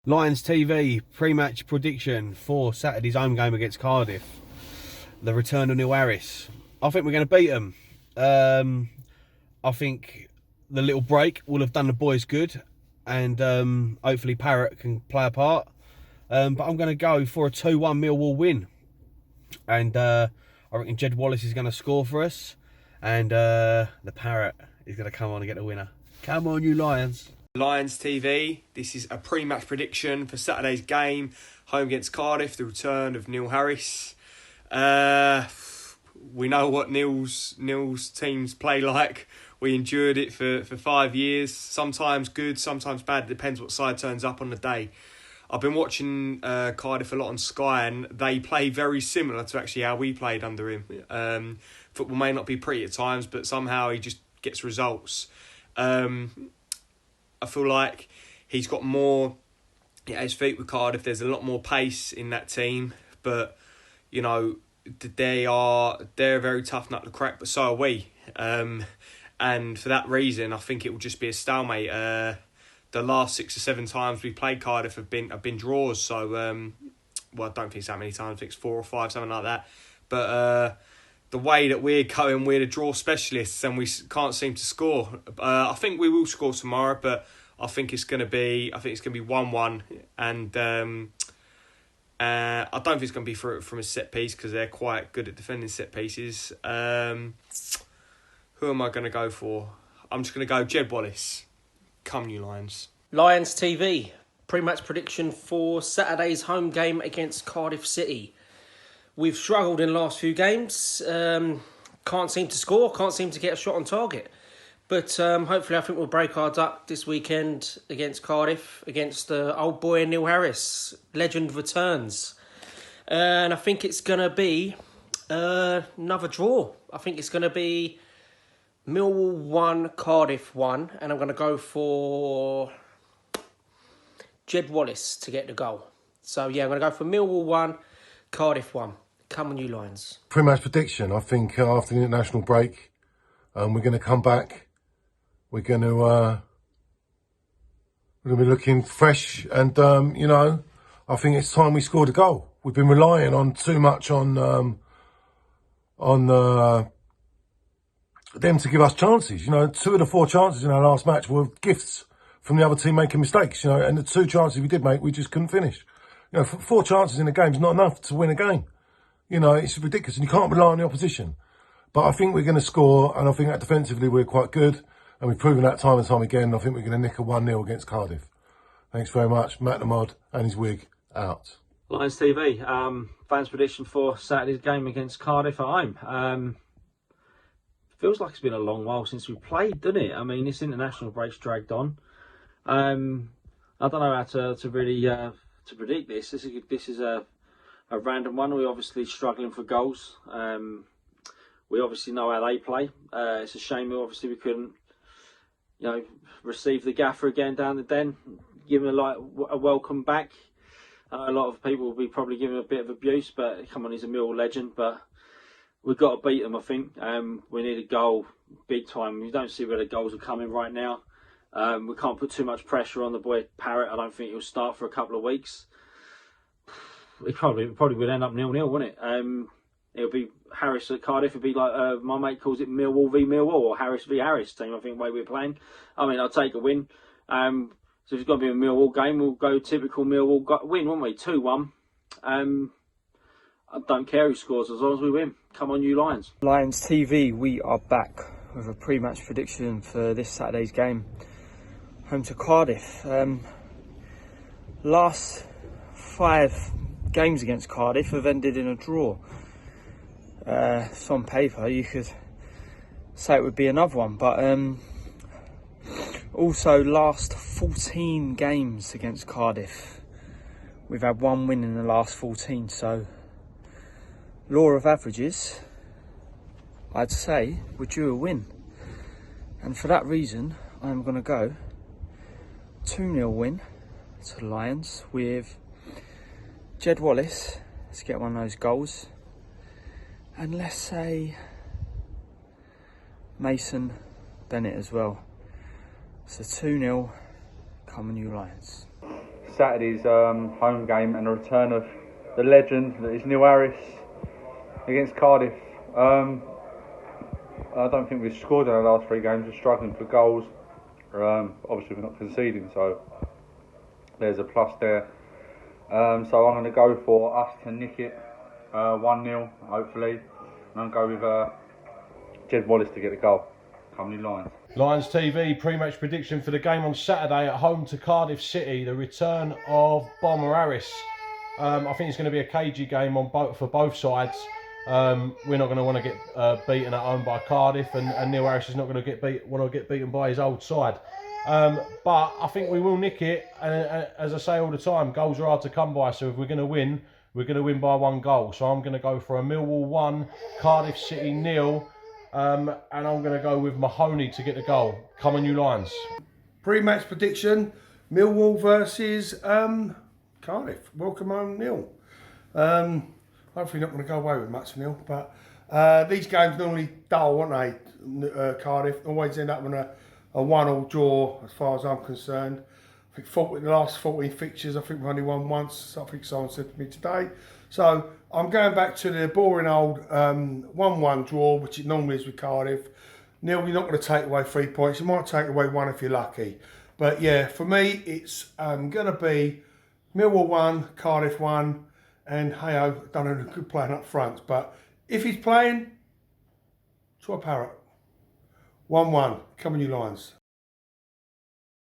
Lions TV pre-match prediction for Saturday's home game against Cardiff. The return of Neil Harris. I think we're going to beat them. I think the little break will have done the boys good, and hopefully Parrott can play a part. But I'm going to go for a 2-1 Millwall win. And I reckon Jed Wallace is going to score for us. And the Parrott is going to come on and get the winner. Come on, you Lions. Lions TV, this is a pre-match prediction for Saturday's game, home against Cardiff, the return of Neil Harris. We know what Neil's teams play like. We endured it for 5 years, sometimes good, sometimes bad. It depends what side turns up on the day. I've been watching Cardiff a lot on Sky, and they play very similar to actually how we played under him. Football may not be pretty at times, but somehow he just gets results. I feel like he's got more at his feet with Cardiff. There's a lot more pace in that team, but you know they're a very tough nut to crack. But so are we, and for that reason, I think it will just be a stalemate. The last 6 or 7 times we played Cardiff have been draws. So well, I don't think it's that many times. I think it's 4 or 5, something like that. But the way that we're going, we're the draw specialists and we can't seem to score. I think we will score tomorrow, but I think it's going to be 1-1, and I don't think it's going to be from a set piece because they're quite good at defending set pieces. Who am I going to go for? I'm just going to go Jed Wallace. Come, you Lions. Lions TV, pre-match prediction for Saturday's home game against Cardiff City. We've struggled in the last few games. Can't seem to score, can't seem to get a shot on target. But hopefully I think we'll break our duck this weekend against Cardiff, against the old boy Neil Harris. Legend returns. And I think it's going to be another draw. I think it's going to be Millwall 1, Cardiff 1. And I'm going to go for Jed Wallace to get the goal. So yeah, I'm going to go for Millwall 1, Cardiff 1. Come on, you Lions. Pre-match prediction. I think after the international break, we're going to come back. We're going to be looking fresh, and I think it's time we scored a goal. We've been relying on too much on them to give us chances. 2 of the 4 chances in our last match were gifts from the other team making mistakes. And the 2 chances we did make, we just couldn't finish. 4 chances in a game is not enough to win a game. It's ridiculous, and you can't rely on the opposition. But I think we're going to score, and I think that defensively we're quite good, and we've proven that time and time again. I think we're going to nick a 1-0 against Cardiff. Thanks very much. Matt the Mod and his wig out. Lions TV, fans prediction for Saturday's game against Cardiff at home. Feels like it's been a long while since we played, doesn't it? I mean, this international break's dragged on. I don't know how to really to predict this. This is a random one. We're obviously struggling for goals. We obviously know how they play. It's a shame we couldn't, receive the gaffer again down the den, give him a welcome back. A lot of people will be probably giving him a bit of abuse, but come on, he's a Millwall legend. But we've got to beat them, I think. We need a goal big time. You don't see where the goals are coming right now. We can't put too much pressure on the boy Parrott. I don't think he'll start for a couple of weeks. It probably would end up 0-0, wouldn't it? It'll be Harris at Cardiff. It'll be like my mate calls it Millwall v Millwall, or Harris v Harris team. I think the way we're playing. I mean, I'll take a win. So if it's got to be a Millwall game, we'll go typical Millwall win, won't we? 2-1. I don't care who scores as long as we win. Come on, you Lions. Lions TV, we are back with a pre-match prediction for this Saturday's game, home to Cardiff. Last 5 games against Cardiff have ended in a draw. So on paper you could say it would be another one, but also last 14 games against Cardiff, we've had 1 win in the last 14. So law of averages, I'd say we're due a win, and for that reason I'm going to go 2-0 win to the Lions with Jed Wallace to get one of those goals, and let's say Mason Bennett as well. So 2-0 Come on, you Lions. Saturday's home game and the return of the legend that is Neil Harris against Cardiff. I don't think we've scored in our last 3 games. We're struggling for goals. Obviously we're not conceding, so there's a plus there. So I'm going to go for us to nick it 1-0 hopefully, and I'll go with Jed Wallace to get the goal. Come on, Lions. Lions TV pre-match prediction for the game on Saturday at home to Cardiff City. The return of Bomber Harris. I think it's going to be a cagey game for both sides. We're not going to want to get beaten at home by Cardiff, and Neil Harris is not going to want to get beaten by his old side. But I think we will nick it. And as I say all the time, goals are hard to come by. So if we're going to win by 1 goal. So I'm going to go for a Millwall 1, Cardiff City 0. And I'm going to go with Mahoney to get the goal. Come on, you Lions. Pre-match prediction, Millwall versus Cardiff. Welcome home, Neil. Hopefully not going to go away with much, Neil. But these games normally dull, aren't they? Cardiff always end up with a 1-1 draw, as far as I'm concerned. I think the last 14 fixtures, I think we've only won once. I think someone said to me today. So I'm going back to the boring old 1-1 draw, which it normally is with Cardiff. Neil, you're not going to take away 3 points. You might take away 1 if you're lucky. But yeah, for me, it's going to be Millwall 1, Cardiff 1, and hey-ho, done a good playing up front. But if he's playing, Troy Parrott. 1-1. Come on, you Lions.